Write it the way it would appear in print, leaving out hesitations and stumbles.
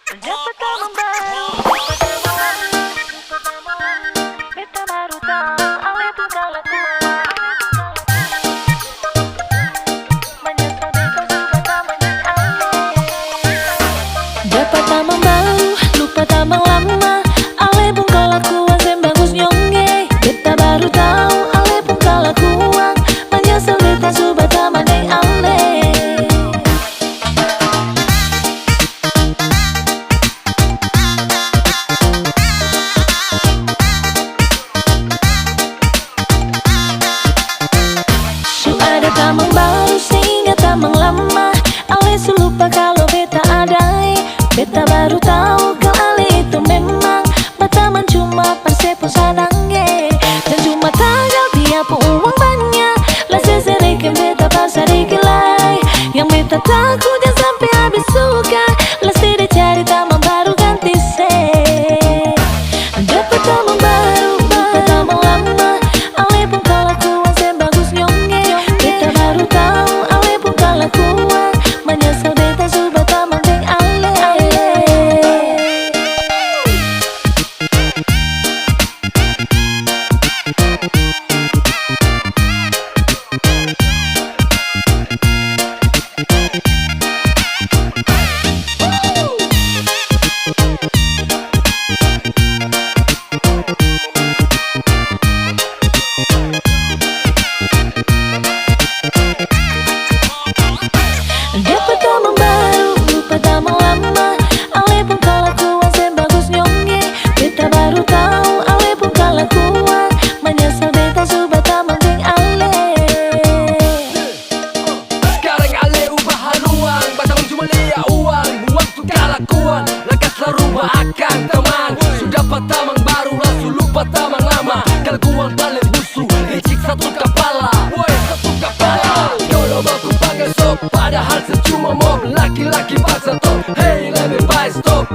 Dapat tak membaru, beta baru tahu, ale pun kalah kuat. Menyesal beta sudah tak menyesal. Dapat tak membaru, lupa tak lama, ale pun kalah kuat, sem bagus nyonge. Beta baru tahu, ale pun kalah kuat. Menyesal beta sudah tak menyesal. Tamang baru sehingga tamang lama, ale lupa kalau beta ada. Beta baru tahu kalau ale itu memang bataman cuma persepun sanangge. Dan cuma tagal dia pun uang banyak, lah seserikan beta pasar ikilai. Yang beta takut yang sampai habis suka, lah tidak cari tamang baru ganti se. Dapat tamang baru, lupa tamang lama, ale pun kalah kuat, sem bagus nyonge. Beta baru tahu, ale pun kalah kuat. Menyesal beta sudah tak mending ale. Dapat tamang baru, lupa tamang lama, ale pun kalah kuat, sem bagus nyonge. Beta baru tahu, ale pun kalah kuat. Menyesal beta sudah tak mending ale. Sekarang ale ubah haluan, batang cuma lihat uang, buang tu kelakuan. Lekaslah rubah akan teman, sudah tamang baru langsung lupa tamang lama. Kelakuan paling busuk, licik satu kepala, woi satu kepala. Dulu baku panggil stop, padahal secuma mob, laki-laki paksa top. Hey lebih baik stop,